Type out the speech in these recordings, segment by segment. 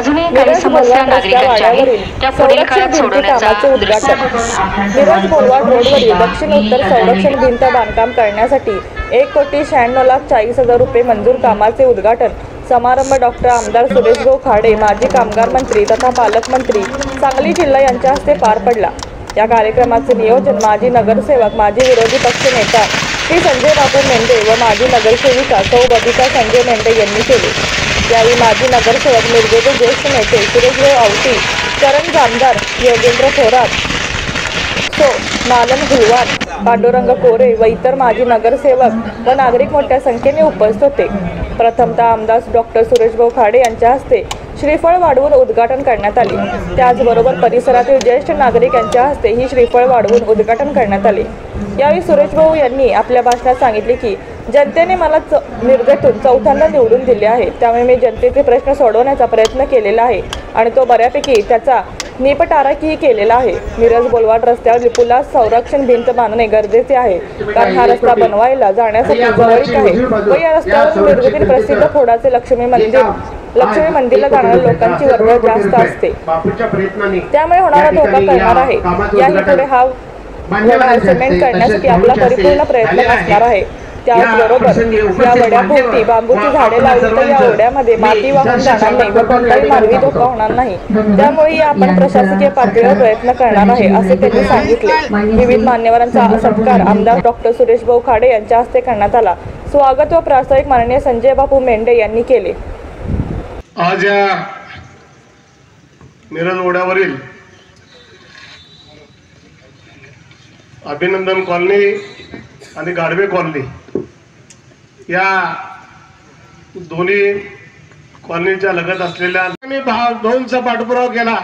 अजूनही काही समस्या नागरिकांच्या आहेत त्या पुढील काळात सोडवण्याचा उद्घाटन। मिरज बोलवाड रोडवरील दक्षिण उत्तर संरक्षण भिंत बांधकाम करण्यासाठी 1,96,40,00,000 रुपये मंजूर कामाचे उद्घाटन समारंभ डॉक्टर आमदार सुरेशभाऊ खाडे, माजी कामगार मंत्री तथा पालकमंत्री सांगली जिल्हा यांच्या हस्ते पार पडला। या कार्यक्रमाचे नियोजन माजी नगरसेवक, माजी विरोधी पक्षनेता श्री संजय बापू मेंढे व माजी नगरसेविका सौ बबिता संजय मेंढे यांनी केले। यावेळी माजी नगरसेवक, मिरजेचे ज्येष्ठ नेते सुरेशभाऊ आवटी, करण जामदार, योगेंद्र थोरात, नालन घुलवार, पांडुरंग कोरे व इतर माजी नगरसेवक व नागरिक मोठ्या संख्येने उपस्थित होते। प्रथमतः आमदार डॉक्टर सुरेशभाऊ खाडे यांच्या हस्ते श्रीफळ वाढवून उद्घाटन करण्यात आले। त्याचबरोबर परिसरातील ज्येष्ठ नागरिक यांच्या हस्ते ही श्रीफळ वाढवून उद्घाटन करण्यात आले। यावेळी सुरेशभाऊ यांनी आपल्या भाषणात सांगितले की जनतेने मला मिरजेतून चौथ्यांदा निवडून दिले आहे, त्यामुळे मी जनतेचे प्रश्न सोडवण्याचा प्रयत्न केलेला आहे आणि तो बऱ्यापैकी त्याचा निपटाराही केलेला आहे। मिरज बोलवाड रस्त्यावर पुला संरक्षण भिंत बांधणे गरजेचे आहे, कारण हा रस्ता बनवायला जाण्यासाठी जवळीक आहे व या रस्त्यावर मिरजेतील प्रसिद्ध फोडाचे लक्ष्मी मंदिरला जाणाऱ्या लोकांची वर्दळ जास्त असते, त्यामुळे होणारा धोका कळणार आहे। याही पुढे हा सिमेंट करण्यासाठी आपला परिपूर्ण प्रयत्न असणार आहे। त्याचबरोबर या वड्याभोवती बांबूची झाडे लावली तर या ओढ्यामध्ये माती वाहून जाणार नाही व कोणताही मानवी धोका होणार नाही, त्यामुळे आपण प्रशासकीय पातळीवर प्रयत्न करणार आहे असे त्यांनी सांगितले। विविध मान्यवरांचा सत्कार आमदार डॉक्टर सुरेशभाऊ खाडे यांच्या हस्ते करण्यात आला। स्वागत व प्रास्ताविक माननीय संजय बापू मेंढे यांनी केले। आज या मिरज ओढ्यावरील अभिनंदन कॉलनी आणि गाडवे कॉलनी या दोन्ही कॉलनीच्या लगत असलेल्या आम्ही भाऊंचा पाठपुरावा केला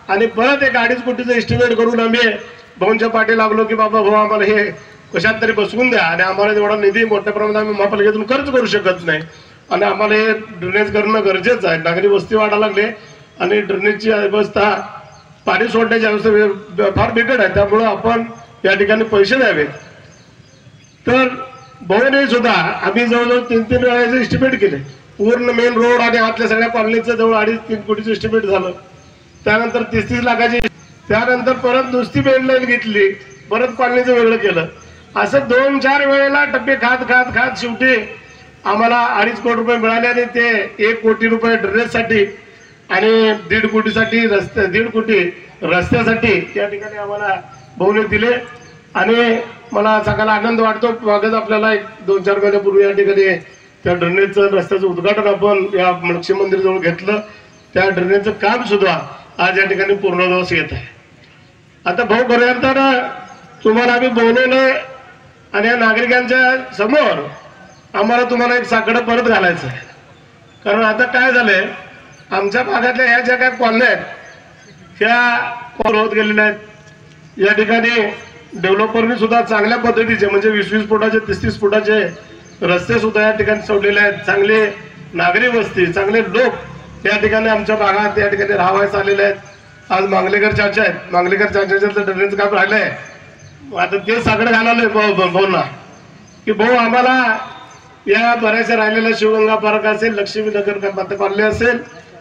आणि परत एक 2.5 कोटीचं एस्टिमेट करून आम्ही भाऊंच्या पाठी लागलो की बाबा भाऊ आम्हाला हे कशात तरी बसवून द्या आणि आम्हाला तेवढा निधी मोठ्या प्रमाणात आम्ही महापालिकेतून खर्च करू शकत नाही आणि आम्हाला हे ड्रेनेज करणं गरजेचं आहे। नागरी वस्ती वाढायला लागले आणि ड्रेनेजची व्यवस्था, पाणी सोडण्याची व्यवस्था फार बिकट आहे, त्यामुळे आपण या ठिकाणी पैसे द्यावेत। तर भाऊने सुद्धा आम्ही जवळजवळ 3 वेळाचे एस्टिमेट केले, पूर्ण मेन रोड आणि आतल्या सगळ्या कॉलनीचं जवळ 2.5-3 कोटीचं एस्टिमेट झालं। त्यानंतर 30-30 लाखाची, त्यानंतर परत नुसती मेन लाईन घेतली, परत कॉलनीचं वेगळं केलं, असं 2-4 वेळेला टप्पे खात शेवटी आम्हाला 2.5 कोटी रुपये मिळाले आणि ते 1 कोटी रुपये ड्रेनेजसाठी आणि 1.5 कोटीसाठी 1.5 कोटी रस्त्यासाठी या ठिकाणी आम्हाला भाऊने दिले आणि मला सगळ्याला आनंद वाटतो। मागच आपल्याला 2-4 महिन्यापूर्वी या ठिकाणी त्या ड्रेनेजचं रस्त्याचं उद्घाटन आपण या लक्ष्मी मंदिर जवळ घेतलं, त्या ड्रेनेजचं काम सुद्धा आज या ठिकाणी पूर्णत्वास येत आहे। आता भाऊ खरं तर तुम्हाला आम्ही बोलवलं आणि या नागरिकांच्या समोर आम्हाला तुम्हाला एक साकडं परत घालायचं आहे, कारण आता काय झालंय आमच्या भागातल्या ह्या ज्या काय कॉलन्या आहेत ह्या होत गेलेल्या आहेत। या ठिकाणी डेव्हलपरनी सुद्धा चांगल्या पद्धतीचे म्हणजे 20-20 फुटाचे 30-30 फुटाचे रस्ते सुद्धा या ठिकाणी सोडलेले आहेत। चांगले नागरी वस्ती, चांगले लोक या ठिकाणी आमच्या भागात या ठिकाणी राहावयास आलेले आहेत। आज मांगलेकर चाचा आहेत, मांगलेकर चाचाचं ड्रेनेजचं काम राहिलंय, आता ते साकडं घालायला भाऊंना की भाऊ आम्हाला या बऱ्याचशा राहिलेल्या शिवगंगा पार्क असेल, लक्ष्मीनगर कॉलनी असेल,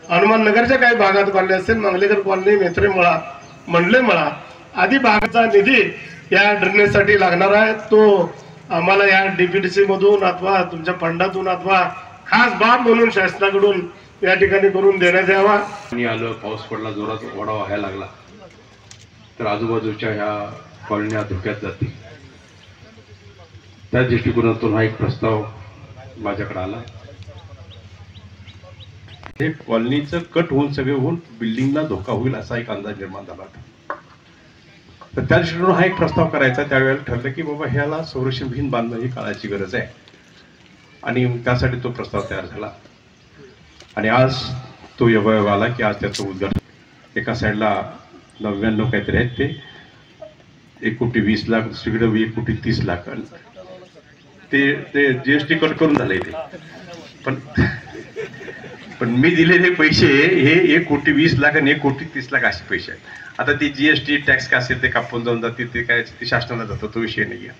हनुमान नगरच्या काही भागात कॉलनी असेल, मांगलेकर कॉलनी, मेत्रेमळा, मंडलेमळा आदी भागाचा निधी या ड्रेनेजसाठी लागणार आहे, तो आम्हाला या डीपीडीसी मधून अथवा तुमच्या फंडातून अथवा खास बाब म्हणून शासनाकडून या ठिकाणी करून देण्यात यावा। आलं, पाऊस पडला, जोरात ओढा व्हायला लागला तर आजूबाजूच्या ह्या कॉलन्या धोक्यात जातील, त्या दृष्टिकोनातून हा एक प्रस्ताव माझ्याकडे आला। हे कॉलनीचं कट होऊन सगळे होऊन बिल्डिंगला धोका होईल असा एक अंदाज निर्माण झाला होता, तर त्या दृष्टीने हा एक प्रस्ताव करायचा। त्यावेळेला ठरलं की बाबा ह्याला संरक्षण भिंत बांधणं ही काळाची गरज आहे आणि त्यासाठी तो प्रस्ताव तयार झाला आणि आज तो योगायोग आला की आज त्याचं उद्घाटन। एका साईडला 99 काहीतरी आहेत ते 1,20,00,000, दुसरीकडे 1,30,00,000 ते जीएसटी कट करून झाले ते, पण मी दिलेले पैसे हे 1,20,00,000 आणि 1,30,00,000 असे पैसे आहेत। आता ती जीएसटी टॅक्स काय असेल ते कापून जाऊन जाते, ते काय ते शासनाला जातं, तो विषय नाही आहे।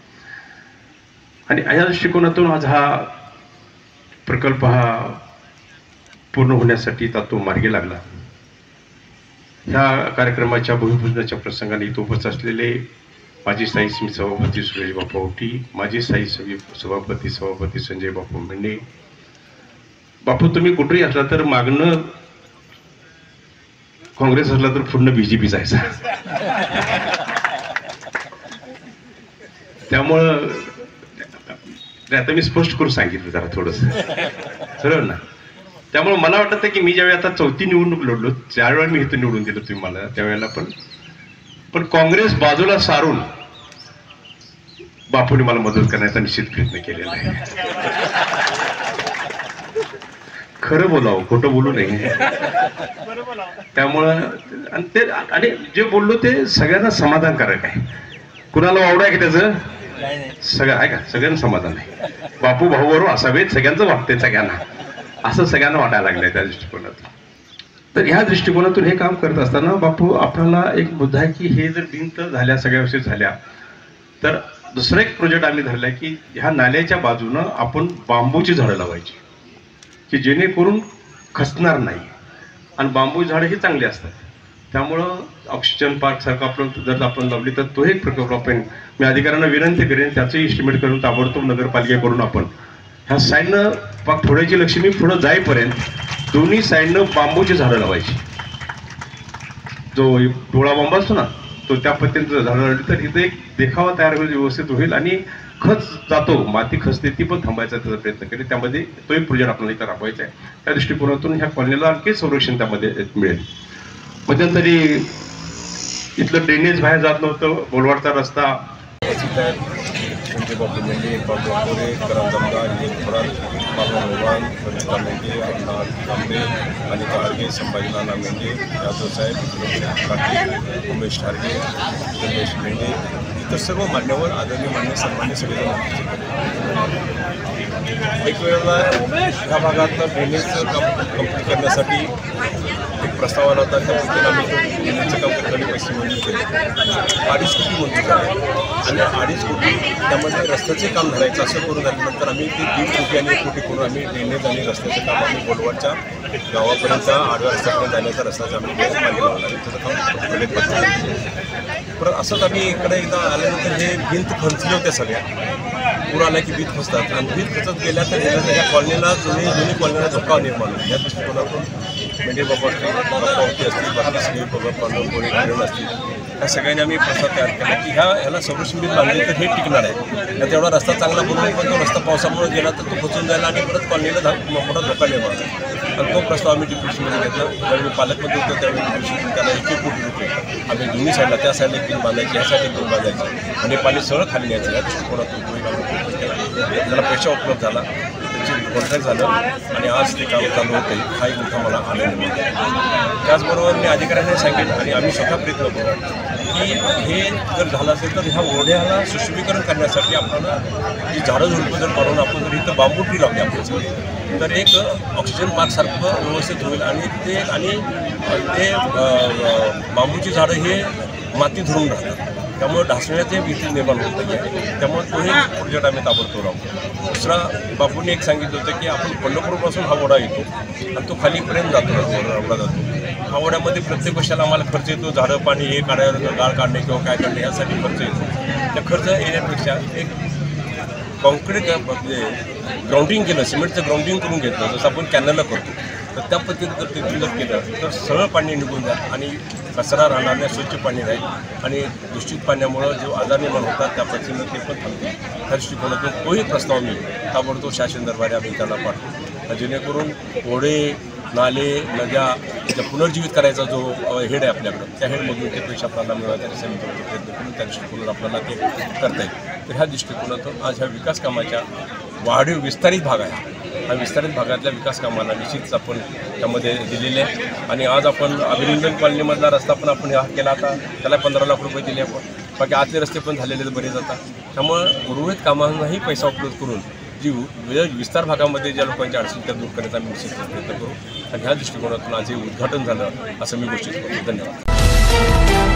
आणि या दृष्टिकोनातून आज हा प्रकल्प हा पूर्ण होण्यासाठी तो मार्गी लागला। ह्या कार्यक्रमाच्या भूमिपूजनाच्या प्रसंगाने इथं उपस्थित असलेले माजी स्थायी समिती सभापती सुरेश बापू औटी, माजी स्थायी सभापती संजय बापू मेंढे. बापू, तुम्ही कुठेही असला तर मागणं काँग्रेस असला तर पूर्ण BJP जायचा. त्यामुळं आता मी स्पष्ट करून सांगितलं जरा थोडंसं सरळ ना. त्यामुळे मला वाटतं की मी ज्यावेळी आता 4थी निवडणूक लढलो, ज्यावेळेला मी इथं निवडून दिलं तुम्ही मला, त्यावेळेला पण काँग्रेस बाजूला सारून बापूने मला मदत करण्याचा निश्चित प्रयत्न केलेला आहे. खरं बोलावं, खोटं बोलू नये. त्यामुळं आणि जे बोललो ते सगळ्यांना समाधानकारक आहे. कुणाला वावडं आहे की त्याचं सगळं आहे का? सगळ्यांना समाधान आहे. बापू भाऊ बरोबर असावेत, सगळ्यांचं वाटते सगळ्यांना, असं सगळ्यांना वाटायला लागलंय त्या दृष्टिकोनातून. तर ह्या दृष्टिकोनातून हे काम करत असताना बापू, आपल्याला एक मुद्दा आहे की हे जर भिंत झाल्या, सगळ्या गोष्टी झाल्या, तर दुसरा एक प्रोजेक्ट आम्ही धरलाय की ह्या नाल्याच्या बाजूनं आपण बांबूची झाडं लावायची की जेणेकरून खचणार नाही. आणि बांबू झाडं ही चांगली असतात. त्यामुळं ऑक्सिजन पार्क सारखं आपण जर आपण लावली तर तो एक प्रकल्प आपण, मी अधिकाऱ्यांना विनंती करेन त्याचंही एस्टिमेट करून ताबडतोब नगरपालिकेकडून आपण ह्या साईडनं पाक थोड्याची लक्ष्मी पुढं जाईपर्यंत दोन्ही साईडनं बांबूची झाडं लावायची. जो डोळा बांब असतो ना, तो त्या पद्धतीनं झाडं लावली तर इथं एक देखावा तयार होईल, व्यवस्थित होईल आणि खच जातो, माती खचते ती पण थांबायचा त्याचा प्रयत्न करेल. त्यामध्ये तो एक प्रोजेक्ट आपल्याला इथं राबवायचा आहे. त्या दृष्टिकोनातून ह्या कॉलनीला आणखी संरक्षण त्यामध्ये मिळेल. मध्यंतरी इथलं ड्रेनेज बाहेर जात नव्हतं, बोलवाडचा रस्ता संजय बापू मेंढे, बाबू कोरे, करण जमदार, थोरात, बाबा भगवान, रंजिता मेंढे, अण्णा तांबे, अनिता आडगे, संभाजी नाना मेंढे, यादव साहेब पाटील, उमेश ठारगे, रमेश मेंढे, इतर सर्व मान्यवर, आदरणीय मान्य सन्मान्य सगळेजण. एक वेळेला ह्या भागातलं ड्रेनेजचं काम कंप्लीट करण्यासाठी एक प्रस्ताव आला होता. त्या पद्धतीने आम्ही तो ड्रेनेजचं काम करताना पैसे मंजूर केले. 2.5 कोटी मंजूर झाले आणि 2.5 कोटी त्यामध्ये रस्त्याचे काम धरायचं असं करून झाल्यानंतर आम्ही ते 1.5 कोटी आणि 1 कोटी करून आम्ही ड्रेनेज आणि रस्त्याचं काम आम्ही बोलवाडच्या गावापर्यंत आडव्या रस्त्यापर्यंत जाण्याचा रस्त्याचं आम्ही मार्गी लावला आणि त्याचं काम कलेक्ट करतो. परत असंच आम्ही इकडे एकदा आल्यानंतर हे भिंत खचले होते सगळ्या. पूर आला की भिंत खचतात आणि भिंत खचत गेल्या तर ह्या कॉलनीला दोन्ही कॉलनीला धोका निर्माण होतो. या दृष्टिकोनातून मेंढे बाबा पावती असतील, बाकी सगळी बाबा पांडव कोणी किरण असतील, ह्या सगळ्यांनी आम्ही प्रस्ताव तयार केला की ह्याला संरक्षण भिंत बांधली तर हे टिकणार आहे. त्यात एवढा रस्ता चांगला बनवून पण तो रस्ता पावसामुळे गेला तर तो खचून जायला आणि परत कॉलनीला मोठा धोका निर्माण होता. आणि तो प्रस्ताव आम्ही डिप्युटीमध्ये घेतला. त्यावेळी मी पालकमंत्री होतो त्यावेळी डिप्युटी त्याला 1 कोटी रुपये आम्ही दोन्ही साईडला, त्या साईडला एक भिंत बांधायची, ह्या साईडला एक भिंत बांधायची आणि पाणी सरळ खाली न्यायचं. या दृष्टिकोनातून त्याला पैसा उपलब्ध झाला, त्याची कॉन्ट्रॅक्ट झालं आणि आज ते काम चालू होते. हा एक मोठा मला आनंद मिळतो. त्याचबरोबर मी अधिकाऱ्यांनी सांगितलं आणि आम्ही स्वतः प्रयत्न करू की हे जर झालं असेल तर ह्या ओढ्याला सुशोभीकरण करण्यासाठी आपल्याला ही झाडं झुडपं जर काढून आपण जर इथं बांबू ट्री लावली आपल्यासाठी तर एक ऑक्सिजन पार्कसारखं व्यवस्थित होईल. आणि ते बांबूची झाडं हे माती धरून राहतात, त्यामुळे ढासळण्याचे भीती निर्माण होत नाही आहे. त्यामुळे तोही प्रोजेक्ट आम्ही ताबडतोब लावतो. दुसरा, बापूंनी एक सांगितलं होतं की आपण पंढरपूरपासून हा ओढा येतो आणि तो खालीपर्यंत जातो, ओढा जातो. हा ओढ्यामध्ये प्रत्येक वर्षाला आम्हाला खर्च येतो, झाडं पाणी हे काढायला, गाळ काढणे किंवा काय काढणे यासाठी खर्च येतो. त्या खर्च येण्यापेक्षा एक कॉन्क्रीट म्हणजे ग्राउंडिंग केलं, सिमेंटचं ग्राउंडिंग करून घेतलं जसं आपण कॅनलला करतो, तर त्या पद्धतीने जर ते क्लिअर केलं तर सरळ पाणी निघून जाईल आणि कचरा राहणार नाही, स्वच्छ पाणी राहील आणि दूषित पाण्यामुळं जो आजार निर्माण होतात त्या पद्धतीनं ते पण थांबते. त्या दृष्टिकोनातून तोही प्रस्ताव मी ताबडतोब शासन दरबारी आम्ही त्यांना पाठवू, जेणेकरून ओढे, नाले, नद्या त्या पुनर्जीवित करायचा जो हेड आहे आपल्याकडं, त्या हेडमधून ते पैसे आपल्याला मिळवायचा प्रयत्न करून त्या दृष्टिकोनातून आपल्याला ते करता येईल. तर ह्या दृष्टिकोनातून आज ह्या विकास कामाच्या वाढीव विस्तारित भाग आहे. हा विस्तारित भागातल्या विकास कामाला निश्चितच आपण त्यामध्ये दिलेले आहे. आणि आज आपण अभिनंदन कॉलनीमधला रस्ता पण आपण हा केला आता, त्याला 15 लाख रुपये दिले आपण. बाकी आतले रस्ते पण झालेले बरेच जातात. त्यामुळं उर्वरित कामांनाही पैसा उपलब्ध करून जी विस्तार भागामध्ये ज्या लोकांच्या अडचणी त्या दूर करण्याचा आम्ही निश्चित प्रयत्न करू. आणि ह्या दृष्टिकोनातून आज हे उद्घाटन झालं असं मी घोषित करतो. धन्यवाद.